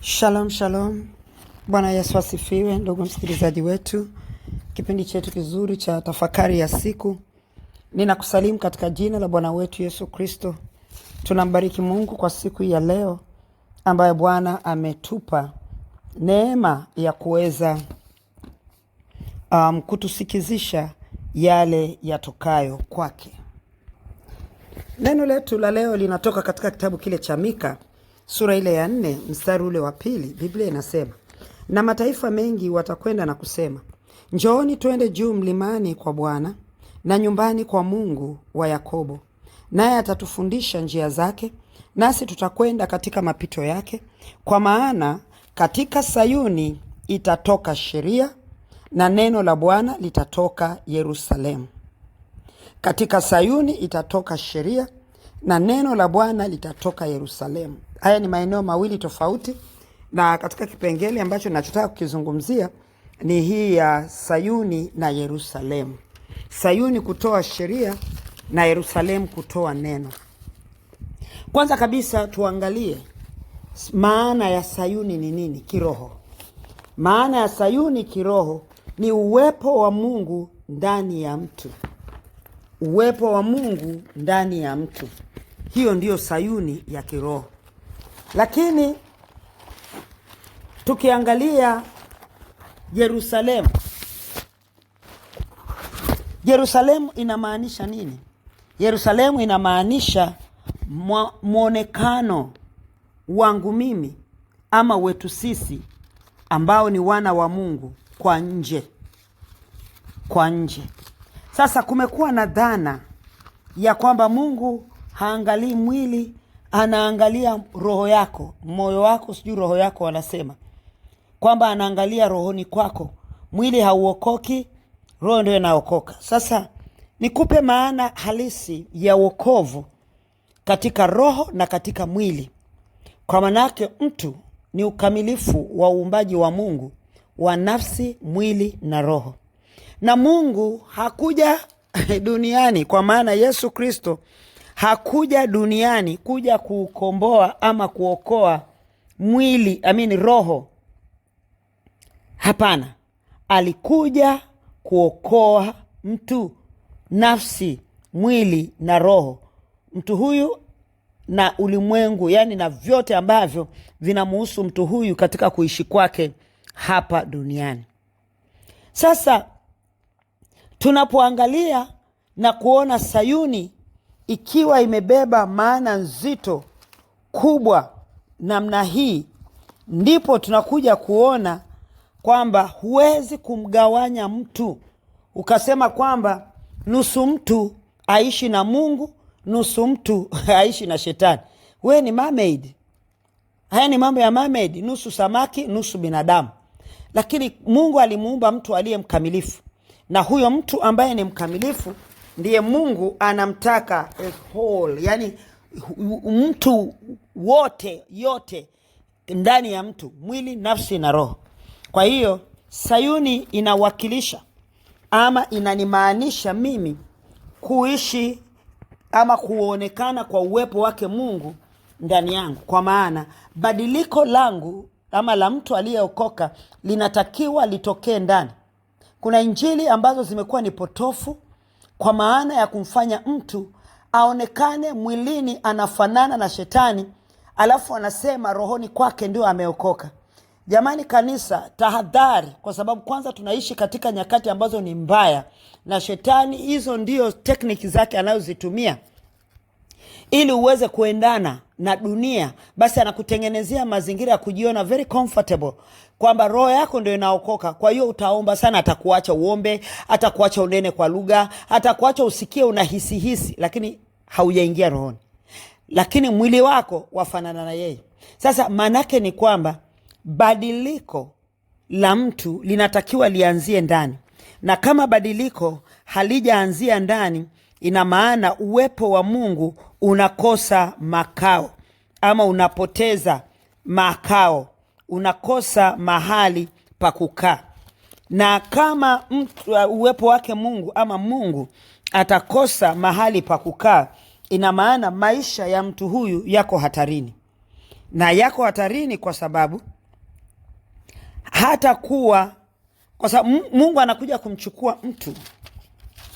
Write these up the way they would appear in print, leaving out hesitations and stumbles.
Shalom, shalom. Bwana Yesu asifiwe, ndugu msikilizaji wetu. Kipindi chetu kizuri cha tafakari ya siku. Ninakusalimu katika jina la Bwana wetu Yesu Kristo. Tunambariki Mungu kwa siku ya leo ambayo Bwana ametupa neema ya kuweza kutusikizisha yale yatokayo kwake. Neno letu la leo linatoka katika kitabu kile cha Mika, sura ile ya 4 mstari ule wa 2. Biblia inasema, na mataifa mengi watakwenda na kusema, njooni twende juu mlimani kwa Bwana na nyumbani kwa Mungu wa Yakobo, naye atatufundisha njia zake, nasi tutakwenda katika mapito yake. Kwa maana katika Sayuni itatoka sheria, na neno la Bwana litatoka Yerusalemu. Katika Sayuni itatoka sheria, na neno la Bwana litatoka Yerusalemu. Haya ni maeneo mawili tofauti, na katika kipengele ambacho ninachotaka kukizungumzia ni hii ya Sayuni na Yerusalemu. Sayuni kutoa sheria na Yerusalemu kutoa neno. Kwanza kabisa tuangalie maana ya Sayuni ni nini kiroho. Maana ya Sayuni kiroho ni uwepo wa Mungu ndani ya mtu. Uwepo wa Mungu ndani ya mtu. Hiyo ndiyo Sayuni ya kiroho. Lakini tukiangalia Yerusalemu. Yerusalemu inamaanisha nini? Yerusalemu inamaanisha muonekano wangu mimi ama wetu sisi ambao ni wana wa Mungu kwa nje. Kwa nje. Sasa kumekuwa na dhana ya kwamba Mungu haangalii mwili, anaangalia roho yako, moyo wako, sijui roho yako wanasema. Kwamba anaangalia rohoni kwako. Mwili hauokoki, roho ndio inaokoka. Sasa nikupe maana halisi ya wokovu katika roho na katika mwili. Kwa manake mtu ni ukamilifu wa uumbaji wa Mungu wa nafsi, mwili na roho. Na Mungu hakuja duniani, kwa maana Yesu Kristo hakuja duniani kuja kukomboa ama kuokoa mwili, roho. Hapana. Alikuja kuokoa mtu, nafsi, mwili na roho. Mtu huyu na ulimwengu, yani na vyote ambavyo vinamuhusu mtu huyu katika kuishi kwake hapa duniani. Sasa tunapoangalia na kuona Sayuni ikiwa imebeba maana nzito kubwa namna hii, ndipo tunakuja kuona kwamba huwezi kumgawanya mtu ukasema kwamba nusu mtu aishi na Mungu, nusu mtu aishi na shetani. We ni mermaid. Haya ni mambo ya mermaid, nusu samaki, nusu binadamu. Lakini Mungu alimuumba mtu aliye mkamilifu. Na huyo mtu ambaye ni mkamilifu ndiye Mungu anamtaka a whole, yani mtu wote, yote ndani ya mtu, mwili, nafsi na roho. Kwa hiyo Sayuni inawakilisha ama inanimaanisha mimi kuishi ama kuonekana kwa uwepo wake Mungu ndani yangu. Kwa maana badiliko langu ama la mtu aliyeokoka linatakiwa litokee ndani. Kuna injili ambazo zimekuwa ni potofu kwa maana ya kumfanya mtu aonekane mwilini anafanana na shetani, alafu anasema rohoni kwake ndio ameokoka. Jamani kanisa, tahadhari, kwa sababu kwanza tunaishi katika nyakati ambazo ni mbaya, na shetani hizo ndio tekniki zake anayozitumia ili uweze kuendana na dunia. Basi anakutengenezea mazingira ya kujiona very comfortable kwamba roho yako ndio inaokoka. Kwa hiyo utaomba sana, atakuacha uombe, atakuacha unene kwa lugha, atakuacha usikie unahisi, lakini haujaingia rohoni. Lakini mwili wako wafanana na yeye. Sasa manake ni kwamba badiliko la mtu linatakiwa lianzie ndani. Na kama badiliko halijaanzia ndani, ina maana uwepo wa Mungu unakosa makao ama unapoteza makao, unakosa mahali pa kukaa. Na kama mtu, uwepo wake Mungu ama Mungu atakosa mahali pa kukaa, ina maana maisha ya mtu huyu yako hatarini. Na yako hatarini kwa sababu hata kuwa, kwa sababu Mungu anakuja kumchukua mtu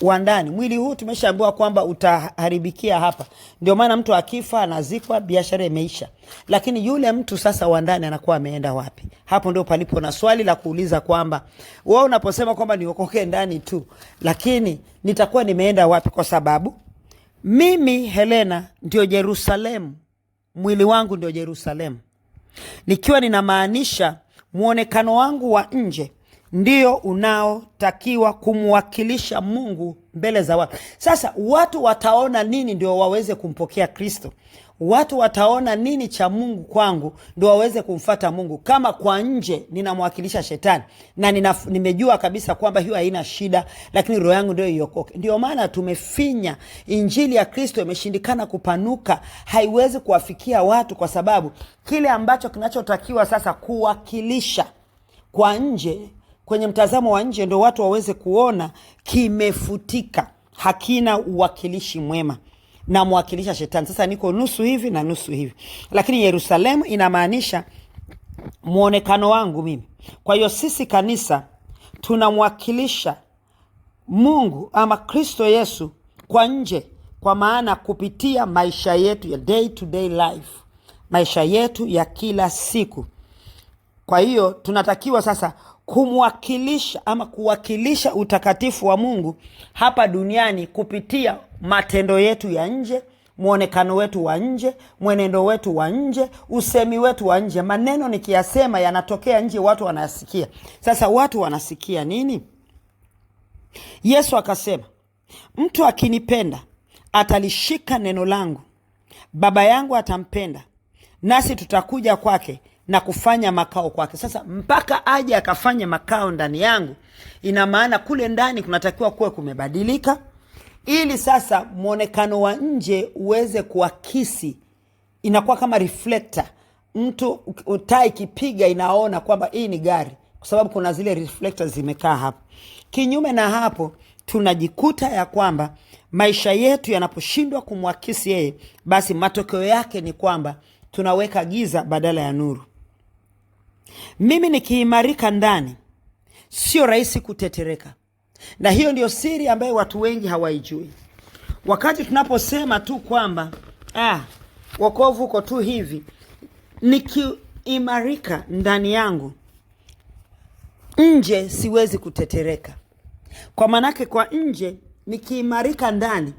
wa ndani. Mwili huu tumeshaambiwa kwamba utaharibikia hapa. Ndio maana mtu akifa anazikwa, biashara imeisha. Lakini yule mtu sasa wa ndani anakuwa ameenda wapi? Hapo ndio palipo na swali la kuuliza kwamba wewe unaposema kwamba niokoke ndani tu, lakini nitakuwa nimeenda wapi? Kwa sababu mimi Helena ndio Yerusalemu. Mwili wangu ndio Yerusalemu. Nikiwa ninamaanisha muonekano wangu wa nje ndio unaotakiwa kumwakilisha Mungu mbele za watu. Sasa watu wataona nini ndio waweze kumpokea Kristo? Watu wataona nini cha Mungu kwangu ndio waweze kumfuata Mungu? Kama kwa nje ninamwakilisha shetani na nimejua kabisa kwamba hiyo haina shida, lakini roho yangu ndio iokoke. Ndio maana tumefinya injili ya Kristo, imeshindikana kupanuka, haiwezi kuwafikia watu, kwa sababu kile ambacho kinachotakiwa sasa kuwakilisha kwa nje, kwenye mtazamo wa nje, ndio watu waweze kuona kimefutika, hakina uwakilishi mwema na mwakilisha shetani. Sasa niko nusu hivi na nusu hivi. Lakini Yerusalemu inamaanisha muonekano wangu mimi. Kwa hiyo sisi kanisa tunamwakilisha Mungu ama Kristo Yesu kwa nje, kwa maana kupitia maisha yetu ya day to day life, maisha yetu ya kila siku. Kwa hiyo tunatakiwa sasa kumwakilisha ama kuwakilisha utakatifu wa Mungu hapa duniani kupitia matendo yetu ya nje, muonekano wetu wa nje, mwenendo wetu wa nje, usemi wetu wa nje. Maneno nikiyasema yanatokea nje, watu wanasikia. Sasa watu wanasikia nini? Yesu akasema, mtu akinipenda atalishika neno langu, Baba yangu atampenda, nasi tutakuja kwake na kufanya makao kwake. Sasa mpaka aje akafanya makao ndani yangu, ina maana kule ndani kunatakiwa kuwe kumebadilika, ili sasa muonekano wa nje uweze kuakisi. Inakuwa kama reflector. Mtu taa ikipiga inaona kwamba hii ni gari, kwa sababu kuna zile reflectors zimekaa hapo. Kinyume na hapo, tunajikuta ya kwamba maisha yetu yanaposhindwa kumwakisi yeye, basi matokeo yake ni kwamba tunaweka giza badala ya nuru. Mimi nikiimarika ndani, sio rahisi kutetereka. Na hiyo ndio siri ambayo watu wengi hawaijui. Wakati tunaposema tu kwamba wokovu uko tu hivi, nikiimarika ndani yangu, nje siwezi kutetereka. Kwa manake kwa nje nikiimarika ndani,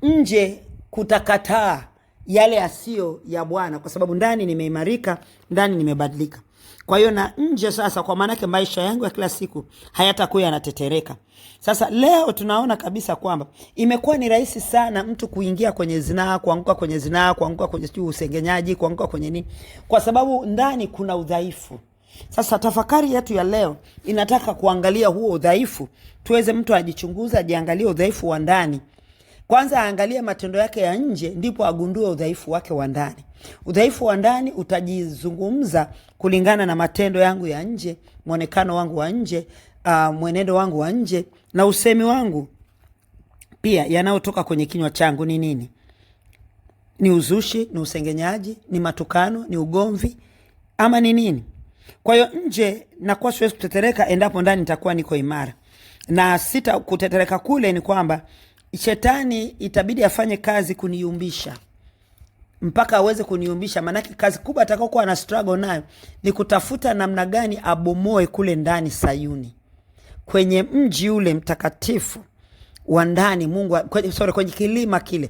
nje kutakataa yale yasiyo ya Bwana, kwa sababu ndani nimeimarika, ndani nimebadilika. Kwa hiyo na nje sasa, kwa maana yake maisha yangu ya kila siku hayatakuwa yanatetereka. Sasa leo tunaona kabisa kwamba imekuwa ni rahisi sana mtu kuingia kwenye zinaa, kuanguka kwenye zinaa, kuanguka kwenye usengenyaji, kuanguka kwenye nini, kwa sababu ndani kuna udhaifu. Sasa tafakari yetu ya leo inataka kuangalia huo udhaifu, tuweze mtu ajichunguza, ajiangalie udhaifu wa ndani. Kwanza aangalie matendo yake ya nje, ndipo agundue udhaifu wake wa ndani. Udhaifu wa ndani utajizungumza kulingana na matendo yangu ya nje, muonekano wangu wa nje, mwenendo wangu wa nje, na usemi wangu pia yanayotoka kwenye kinywa changu ni nini? Ni uzushi, ni usengenyaji, ni matukano, ni ugomvi, ama ni nini? Kwa hiyo nje nakuwa siwezi kutetereka endapo ndani nitakuwa niko imara. Na sita kutetereka kule ni kwamba shetani itabidi afanye kazi kuniumbisha, mpaka aweze kuniumbisha. Manake kazi kubwa atakayokuwa na struggle nayo ni kutafuta namna gani abomoe kule ndani Sayuni, kwenye mji ule mtakatifu wa ndani Mungu, kwenye kilima kile,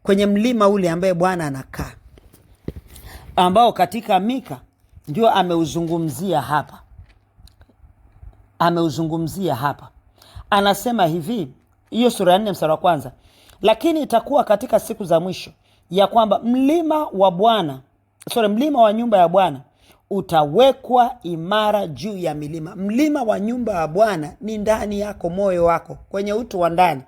kwenye mlima ule ambaye Bwana anakaa, ambao katika Mika ndio ameuzungumzia hapa. Ameuzungumzia hapa. Anasema hivi, hiyo sura ya 4 mstari wa kwanza, lakini itakuwa katika siku za mwisho ya kwamba mlima wa nyumba ya Bwana utawekwa imara juu ya milima. Mlima wa nyumba ya Bwana ni ndani yako, moyo wako, kwenye utu wa ndani.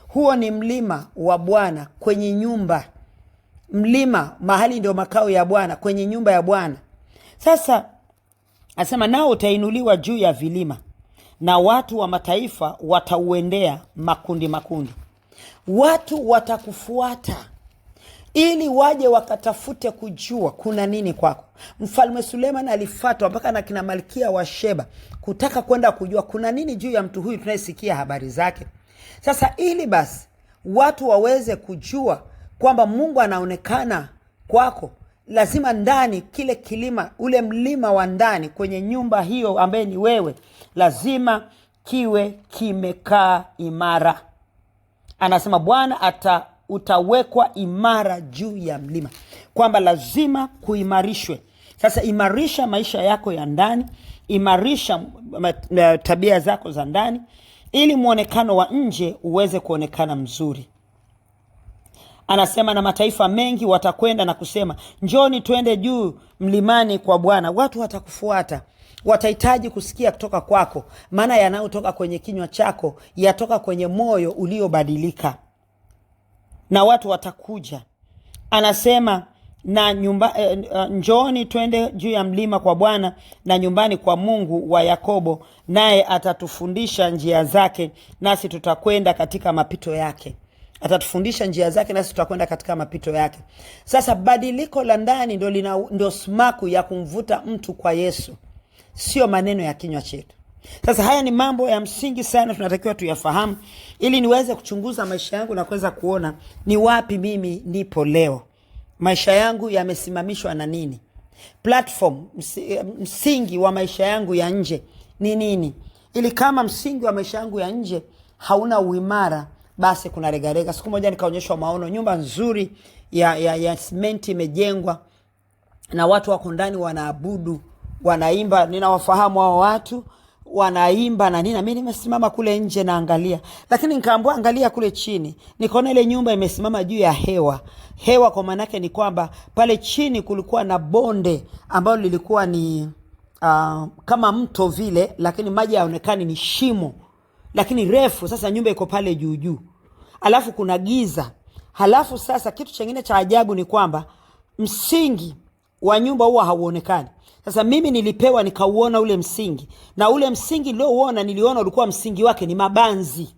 Huo ni mlima wa Bwana kwenye nyumba. Mlima mahali ndio makao ya Bwana, kwenye nyumba ya Bwana. Sasa asema nao utainuliwa juu ya vilima, na watu wa mataifa watauendea makundi makundi. Watu watakufuata. ili waje wakatafute kujua kuna nini kwako. Mfalme Suleiman alifuatwa mpaka na kina Malkia wa Sheba kutaka kwenda kujua kuna nini juu ya mtu huyu tunayesikia habari zake. Sasa ili basi watu waweze kujua kwamba Mungu anaonekana kwako, lazima ndani kile kilima, ule mlima wa ndani kwenye nyumba hiyo ambaye ni wewe, lazima kiwe kimekaa imara. Anasema Bwana utawekwa imara juu ya mlima, kwamba lazima kuimarishwe. Sasa imarisha maisha yako ya ndani, imarisha tabia zako za ndani, ili muonekano wa nje uweze kuonekana mzuri. Anasema na mataifa mengi watakwenda na kusema, njoni twende juu mlimani kwa Bwana. Watu watakufuata, watahitaji kusikia kutoka kwako, maana yanayotoka kwenye kinywa chako yatoka kwenye moyo uliobadilika, na watu watakuja. Anasema na njoni twende juu ya mlima kwa Bwana na nyumbani kwa Mungu wa Yakobo, naye atatufundisha njia zake, nasi tutakwenda katika mapito yake. Atatufundisha njia zake, nasi tutakwenda katika mapito yake. Sasa badiliko la ndani ndio smaku ya kumvuta mtu kwa Yesu, sio maneno ya kinywa chetu. Sasa haya ni mambo ya msingi sana tunatakiwa tuyafahamu, ili niweze kuchunguza maisha yangu na kuweza kuona ni wapi mimi nipo leo. Maisha yangu yamesimamishwa na nini? Platform, msingi wa maisha yangu ya nje ni nini? Ili kama msingi wa maisha yangu ya nje hauna uimara, basi kuna regarega. Siku moja nikaonyeshwa maono, nyumba nzuri ya simenti imejengwa na watu wako ndani wanaabudu, wanaimba. Ninawafahamu hao watu, wanaimba na nini. Mimi nimesimama kule nje naangalia, lakini nikaambiwa angalia kule chini. Nikaona ile nyumba imesimama juu ya hewa. Hewa kwa maana yake ni kwamba pale chini kulikuwa na bonde ambalo lilikuwa ni kama mto vile, lakini maji yaonekani ni shimo, lakini refu. Sasa nyumba iko pale juu juu, alafu kuna giza. Halafu sasa kitu chengine cha ajabu ni kwamba msingi wa nyumba huwa hauonekani. Sasa mimi nilipewa nikauona ule msingi, na ule msingi niliona ulikuwa msingi wake ni mabanzi,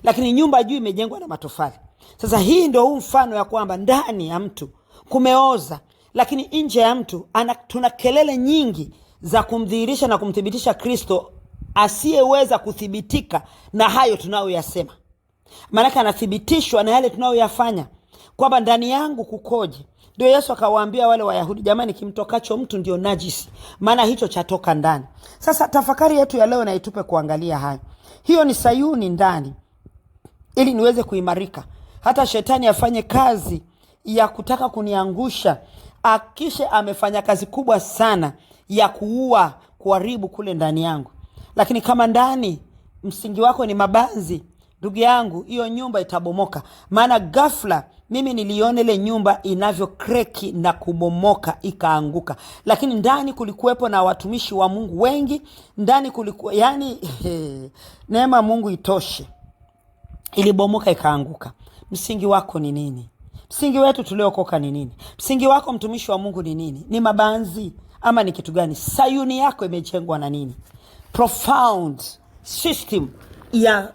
lakini nyumba juu imejengwa na matofali. Sasa hii ndio huu mfano ya kwamba ndani ya mtu kumeoza, lakini nje ya mtu tuna kelele nyingi za kumdhihirisha na kumthibitisha Kristo asiyeweza kuthibitika na hayo tunayoyasema. Maana anathibitishwa na yale tunayoyafanya, kwamba ndani yangu kukoje. Ndio Yesu akawaambia wale Wayahudi, jamani, kimtokacho mtu ndio najisi, maana hicho chatoka ndani. Sasa tafakari yetu ya leo na itupe kuangalia hayo. Hiyo ni Sayuni ndani, ili niweze kuimarika. Hata shetani afanye kazi ya kutaka kuniangusha, akishe amefanya kazi kubwa sana ya kuua, kuharibu kule ndani yangu. Lakini kama ndani msingi wako ni mabanzi, ndugu yangu, hiyo nyumba itabomoka. Maana ghafla mimi niliona ile nyumba inavyo kreki na kubomoka ikaanguka, lakini ndani kulikuwepo na watumishi wa Mungu wengi. Ndani kulikuwa neema Mungu itoshe, ilibomoka ikaanguka. Msingi wako ni nini? Msingi wetu tuliokoka ni nini? Msingi wako mtumishi wa Mungu ni nini? Ni mabanzi ama ni kitu gani? Sayuni yako imejengwa na nini? Profound system ya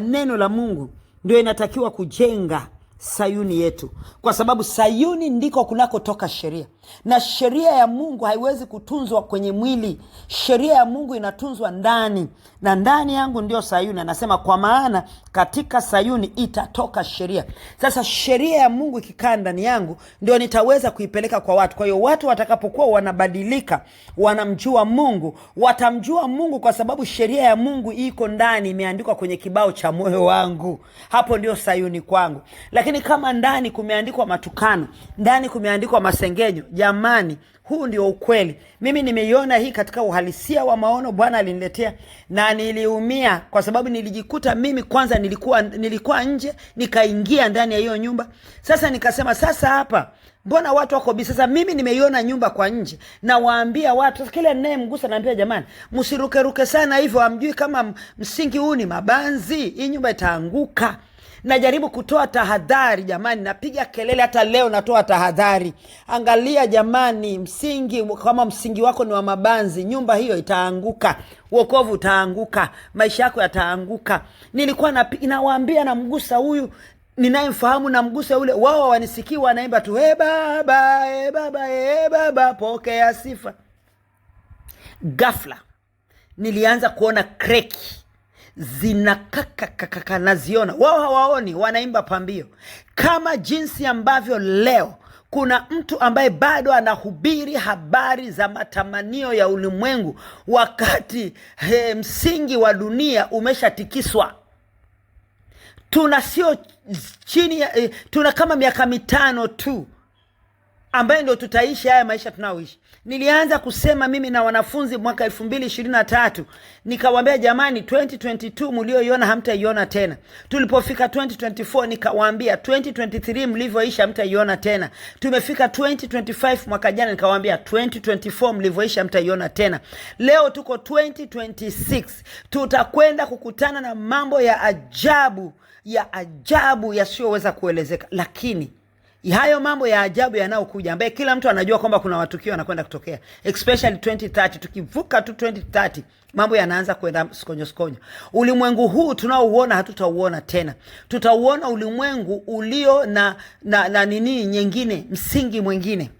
neno la Mungu ndio inatakiwa kujenga Sayuni yetu, kwa sababu Sayuni ndiko kunakotoka sheria, na sheria ya Mungu haiwezi kutunzwa kwenye mwili. Sheria ya Mungu inatunzwa ndani, na ndani yangu ndio Sayuni. Anasema kwa maana katika Sayuni itatoka sheria. Sasa sheria ya Mungu ikikaa ndani yangu ndio nitaweza kuipeleka kwa watu. Kwa hiyo watu watakapokuwa wanabadilika, wanamjua Mungu, watamjua Mungu kwa sababu sheria ya Mungu iko ndani, imeandikwa kwenye kibao cha moyo wangu. Hapo ndio Sayuni kwangu. Lakini kama ndani kumeandikwa matukano, ndani kumeandikwa masengenyo, jamani, huu ndio ukweli. Mimi nimeiona hii katika uhalisia wa maono Bwana aliniletea, na niliumia kwa sababu nilijikuta mimi kwanza nilikuwa nje, nikaingia ndani ya hiyo nyumba. Sasa nikasema sasa hapa mbona watu wako bizi? Sasa mimi nimeiona nyumba kwa nje, na waambia watu, sasa kile ninayemgusa naambia jamani, msirukeruke sana hivyo, amjui kama msingi huu ni mabanzi, hii nyumba itaanguka. Najaribu kutoa tahadhari jamani, napiga kelele, hata leo natoa tahadhari. Angalia jamani, msingi kama msingi wako ni wa mabanzi, nyumba hiyo itaanguka, wokovu utaanguka, maisha yako yataanguka. Nilikuwa nawaambia, namgusa huyu, ninayemfahamu na mgusa ule, wao wanisikii wanaimba tu baba, baba, baba, pokea sifa. Ghafla nilianza kuona kreki zinakaka naziona, wao hawaoni, wanaimba pambio. Kama jinsi ambavyo leo kuna mtu ambaye bado anahubiri habari za matamanio ya ulimwengu wakati msingi wa dunia umeshatikiswa. Tuna sio chini ya, tuna kama miaka 5 tu ambaye ndio tutaishi haya maisha tunaoishi. Nilianza kusema mimi na wanafunzi mwaka 2023, nikawaambia jamani, 2022 mlioiona hamtaiona tena. Tulipofika 2024 nikawaambia 2023 mlivyoisha hamtaiona tena. Tumefika 2025 mwaka jana, nikawaambia 2024 mlivyoisha hamtaiona tena. Leo tuko 2026, tutakwenda kukutana na mambo ya ajabu yasiyoweza kuelezeka. Lakini hayo mambo ya ajabu yanayokuja, ambaye kila mtu anajua kwamba kuna matukio yanakwenda kutokea, especially 2030. Tukivuka tu 2030 mambo yanaanza kwenda skonyo. Ulimwengu huu tunaouona hatutauona tena. Tutauona ulimwengu ulio na nini nyingine, msingi mwingine.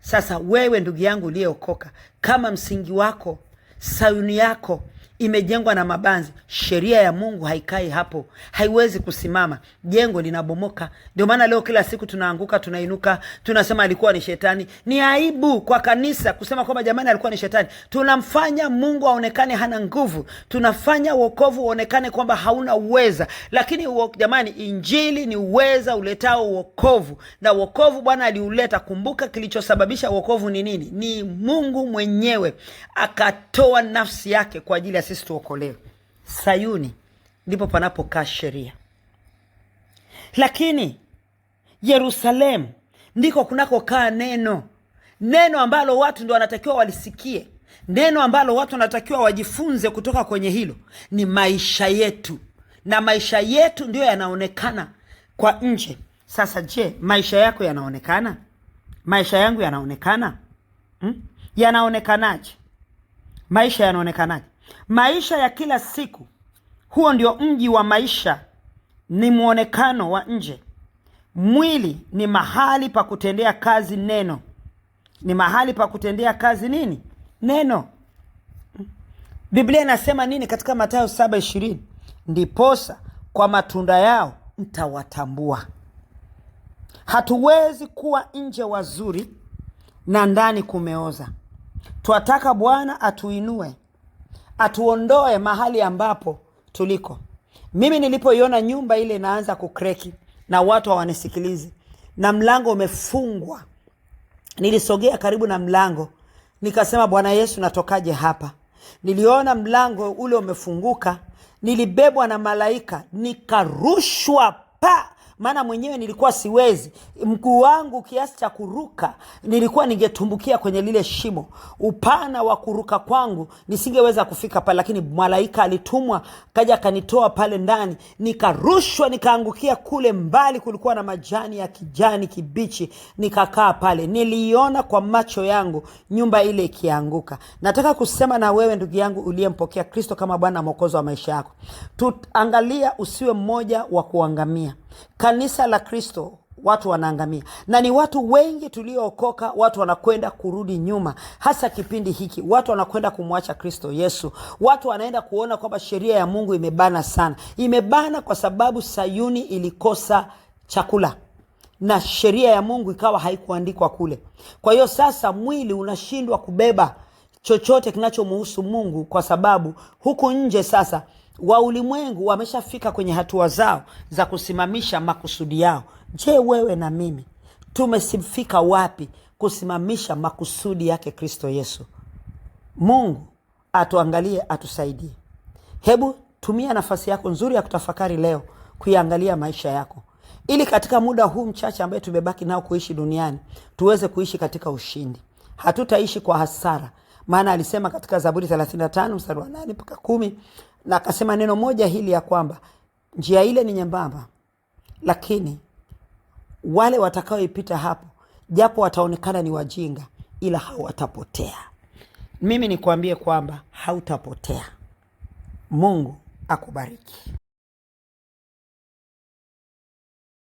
Sasa wewe ndugu yangu uliyeokoka, kama msingi wako, Sayuni yako imejengwa na mabanzi, sheria ya Mungu haikai hapo, haiwezi kusimama, jengo linabomoka. Ndio maana leo kila siku tunaanguka, tunainuka, tunasema alikuwa ni shetani. Ni aibu kwa kanisa kusema kwamba jamani alikuwa ni shetani. Tunamfanya Mungu aonekane hana nguvu, tunafanya wokovu uonekane kwamba hauna uweza. Lakini jamani, injili ni uweza uletao wokovu, na wokovu Bwana aliuleta. Kumbuka kilichosababisha wokovu ni nini? Ni Mungu mwenyewe akatoa nafsi yake kwa ajili ya sisi tuokolewe. Sayuni ndipo panapokaa sheria. Lakini Yerusalemu ndiko kunakokaa neno. Neno ambalo watu ndio wanatakiwa walisikie. Neno ambalo watu wanatakiwa wajifunze kutoka kwenye hilo ni maisha yetu. Na maisha yetu ndio yanaonekana kwa nje. Sasa je, maisha yako yanaonekana? Maisha yangu yanaonekana? Yanaonekanaje? Maisha yanaonekanaje? Maisha ya kila siku, huo ndio mji wa maisha, ni muonekano wa nje. Mwili ni mahali pa kutendea kazi neno. Ni mahali pa kutendea kazi nini? Neno. Biblia inasema nini katika Mathayo 7:20? Ndiposa kwa matunda yao mtawatambua. Hatuwezi kuwa nje wazuri na ndani kumeoza. Twataka Bwana atuinue, atuondoe mahali ambapo tuliko. Mimi nilipoiona nyumba ile inaanza kukreki na watu hawanisikilizi na mlango umefungwa, nilisogea karibu na mlango, nikasema Bwana Yesu, natokaje hapa? Niliona mlango ule umefunguka, nilibebwa na malaika, nikarushwa maana mwenyewe nilikuwa siwezi, mguu wangu kiasi cha kuruka nilikuwa ningetumbukia kwenye lile shimo. Upana wa kuruka kwangu nisingeweza kufika pale, lakini malaika alitumwa kaja kanitoa pale ndani, nikarushwa nikaangukia kule mbali. Kulikuwa na majani ya kijani kibichi, nikakaa pale. Niliona kwa macho yangu nyumba ile ikianguka. Nataka kusema na wewe ndugu yangu uliyempokea Kristo kama Bwana Mwokozi wa maisha yako, tuangalia usiwe mmoja wa kuangamia. Kanisa la Kristo watu wanaangamia, na ni watu wengi tuliookoka, watu wanakwenda kurudi nyuma. Hasa kipindi hiki watu wanakwenda kumwacha Kristo Yesu. Watu wanaenda kuona kwamba sheria ya Mungu imebana sana. Imebana kwa sababu Sayuni ilikosa chakula na sheria ya Mungu ikawa haikuandikwa kule. Kwa hiyo sasa mwili unashindwa kubeba chochote kinachomhusu Mungu, kwa sababu huku nje sasa wa ulimwengu wameshafika kwenye hatua zao za kusimamisha makusudi yao. Je, wewe na mimi tumesifika wapi kusimamisha makusudi yake Kristo Yesu? Mungu atuangalie, atusaidie. Hebu tumia nafasi yako nzuri ya kutafakari leo, kuiangalia maisha yako, ili katika muda huu mchache ambaye tumebaki nao kuishi duniani tuweze kuishi katika ushindi. Hatutaishi kwa hasara, maana alisema katika Zaburi 35 mstari wa 8 mpaka 10, na akasema neno moja hili ya kwamba njia ile ni nyembamba, lakini wale watakaoipita hapo, japo wataonekana ni wajinga, ila hawatapotea. Mimi nikwambie kwamba hautapotea. Mungu akubariki.